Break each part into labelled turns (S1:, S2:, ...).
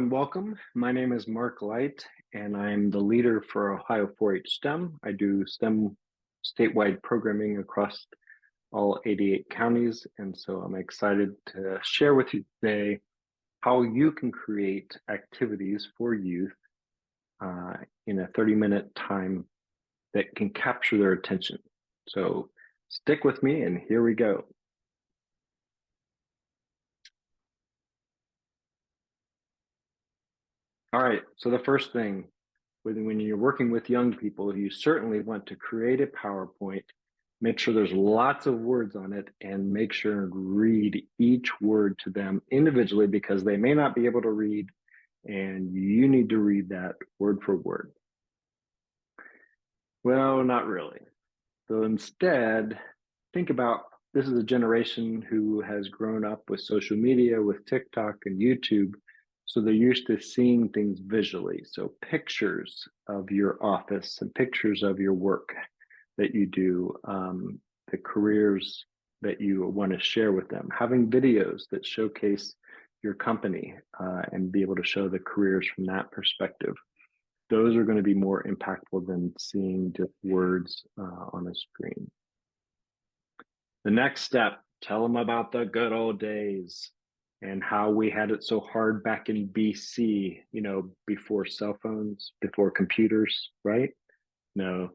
S1: and welcome. My name is Mark Light, and I'm the leader for Ohio 4-H STEM. I do STEM statewide programming across all 88 counties, and so I'm excited to share with you today how you can create activities for youth in a 30-minute time that can capture their attention. So stick with me, and here we go. All right, so the first thing, when you're working with young people, you certainly want to create a PowerPoint, make sure there's lots of words on it, and make sure and read each word to them individually because they may not be able to read, and you need to read that word for word. Well, not really. So instead, think about this is a generation who has grown up with social media, with TikTok and YouTube. So they're used to seeing things visually. So pictures of your office and pictures of your work that you do, the careers that you want to share with them, having videos that showcase your company and be able to show the careers from that perspective. Those are going to be more impactful than seeing just words on a screen. The next step, tell them about the good old days and how we had it so hard back in BC, before cell phones, before computers, right? No,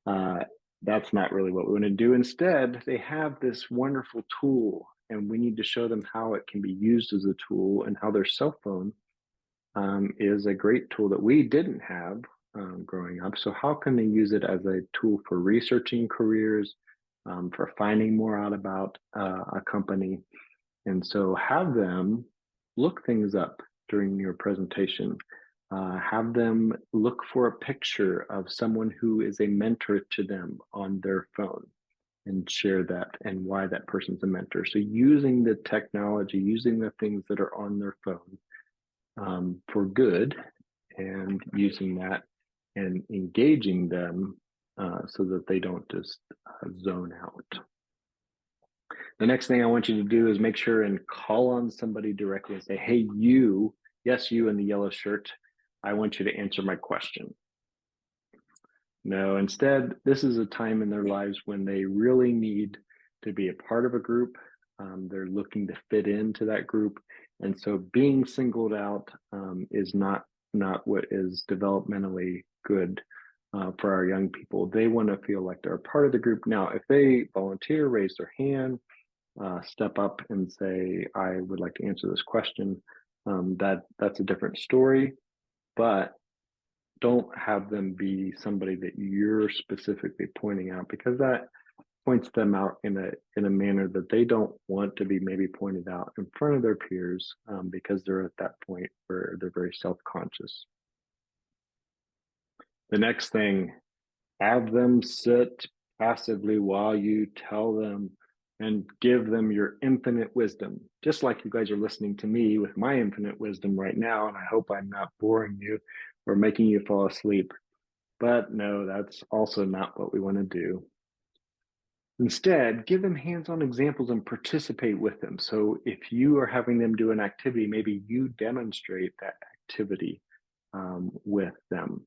S1: that's not really what we want to do. Instead, they have this wonderful tool, and we need to show them how it can be used as a tool and how their cell phone is a great tool that we didn't have growing up. So how can they use it as a tool for researching careers, for finding more out about a company? And so have them look things up during your presentation. Have them look for a picture of someone who is a mentor to them on their phone and share that and why that person's a mentor. So using the technology, using the things that are on their phone for good, and using that and engaging them so that they don't just zone out. The next thing I want you to do is make sure and call on somebody directly and say, hey, you, yes, you in the yellow shirt, I want you to answer my question. No, instead, this is a time in their lives when they really need to be a part of a group. They're looking to fit into that group. And so being singled out is not what is developmentally good for our young people. They want to feel like they're a part of the group. Now, if they volunteer, raise their hand, step up and say, I would like to answer this question, that's a different story. But don't have them be somebody that you're specifically pointing out, because that points them out in a manner that they don't want to be maybe pointed out in front of their peers, because they're at that point where they're very self-conscious. The next thing, have them sit passively while you tell them and give them your infinite wisdom, just like you guys are listening to me with my infinite wisdom right now. And I hope I'm not boring you or making you fall asleep. But no, that's also not what we want to do. Instead, give them hands-on examples and participate with them. So if you are having them do an activity, maybe you demonstrate that activity with them.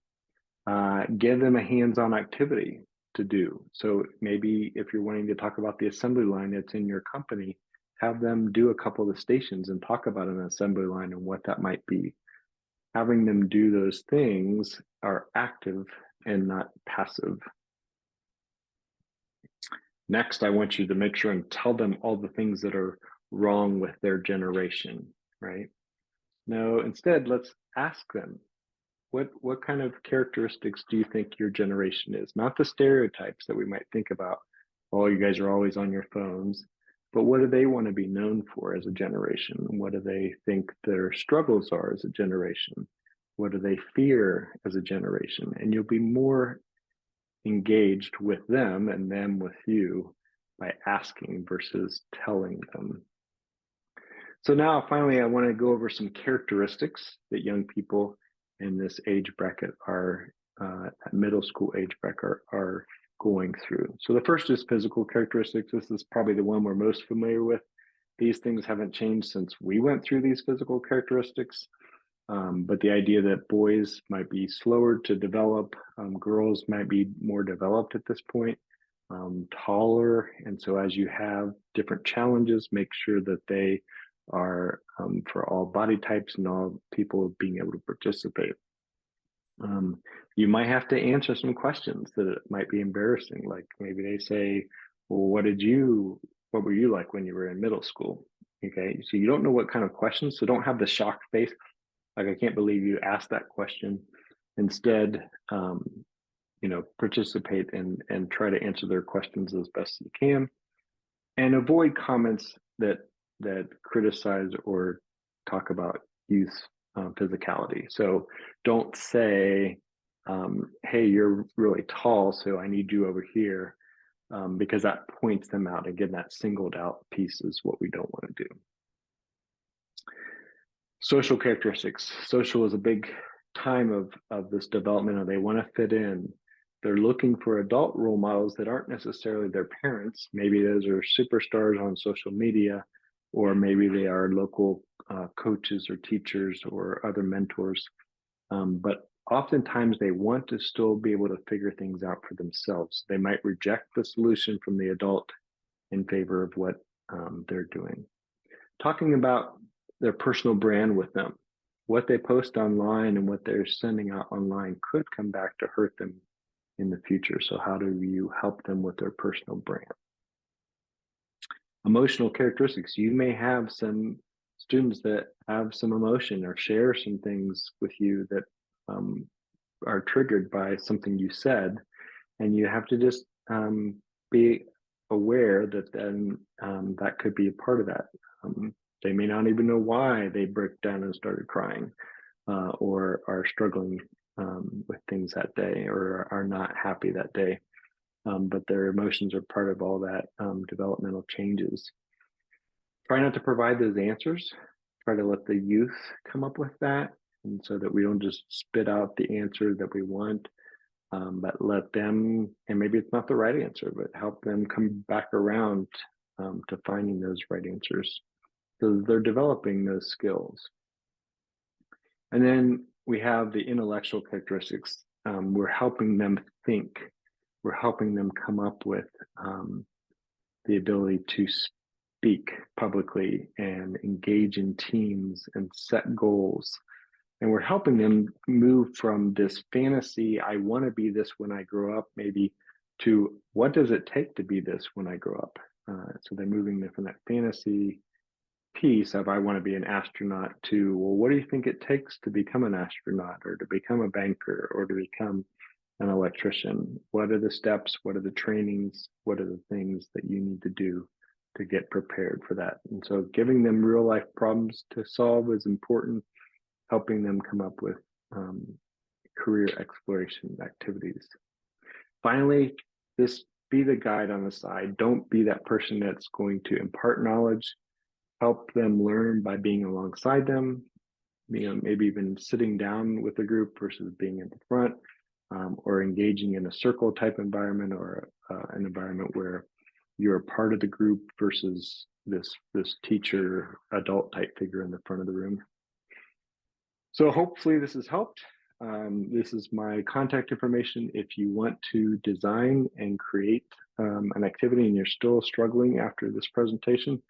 S1: Give them a hands-on activity to do. So maybe if you're wanting to talk about the assembly line that's in your company, have them do a couple of the stations and talk about an assembly line and what that might be. Having them do those things are active and not passive. Next, I want you to make sure and tell them all the things that are wrong with their generation, right? No, instead, let's ask them, what kind of characteristics do you think your generation is? Not the stereotypes that we might think about, oh, you guys are always on your phones, but what do they want to be known for as a generation? What do they think their struggles are as a generation? What do they fear as a generation? And you'll be more engaged with them and them with you by asking versus telling them. So now finally, I want to go over some characteristics that young people in this age bracket are middle school age bracket are going through. So the first is physical characteristics. This is probably the one we're most familiar with. These things haven't changed since we went through these physical characteristics. But the idea that boys might be slower to develop, girls might be more developed at this point, taller. And so as you have different challenges, make sure that they are for all body types and all people being able to participate. You might have to answer some questions that might be embarrassing. Like maybe they say, well, what were you like when you were in middle school? Okay. So you don't know what kind of questions. So don't have the shocked face. Like, I can't believe you asked that question. Instead, participate and try to answer their questions as best you can, and avoid comments that criticize or talk about youth physicality. So don't say, "Hey, you're really tall, so I need you over here," because that points them out. Again, that singled out piece is what we don't want to do. Social characteristics. Social is a big time of this development, and they want to fit in. They're looking for adult role models that aren't necessarily their parents. Maybe those are superstars on social media, or maybe they are local coaches or teachers or other mentors. But oftentimes they want to still be able to figure things out for themselves. They might reject the solution from the adult in favor of what they're doing. Talking about their personal brand with them. What they post online and what they're sending out online could come back to hurt them in the future. So how do you help them with their personal brand? Emotional characteristics. You may have some students that have some emotion or share some things with you that are triggered by something you said, and you have to just be aware that then that could be a part of that. They may not even know why they broke down and started crying, or are struggling with things that day, or are not happy that day. But their emotions are part of all that developmental changes. Try not to provide those answers. Try to let the youth come up with that, and so that we don't just spit out the answer that we want, but let them, and maybe it's not the right answer, but help them come back around to finding those right answers. So they're developing those skills. And then we have the intellectual characteristics. We're helping them think. We're helping them come up with the ability to speak publicly and engage in teams and set goals. And we're helping them move from this fantasy, I want to be this when I grow up, maybe, to what does it take to be this when I grow up? So they're moving them from that fantasy piece of I want to be an astronaut to, well, what do you think it takes to become an astronaut or to become a banker or to become an electrician? What are the steps? What are the trainings? What are the things that you need to do to get prepared for that? And so giving them real life problems to solve is important, helping them come up with career exploration activities. Finally, just be the guide on the side. Don't be that person that's going to impart knowledge. Help them learn by being alongside them, maybe even sitting down with the group versus being in the front, or engaging in a circle type environment, or an environment where you're part of the group versus this teacher adult type figure in the front of the room. So hopefully this has helped. This is my contact information. If you want to design and create an activity and you're still struggling after this presentation,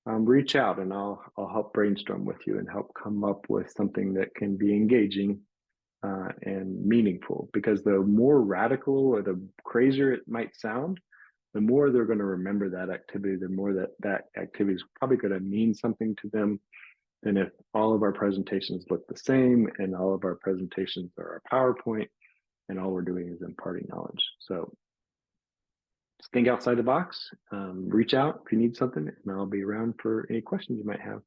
S1: reach out and I'll help brainstorm with you and help come up with something that can be engaging and meaningful. Because the more radical or the crazier it might sound, the more they're going to remember that activity, the more that activity is probably going to mean something to them than if all of our presentations look the same and all of our presentations are a PowerPoint and all we're doing is imparting knowledge. So think outside the box, reach out if you need something, and I'll be around for any questions you might have.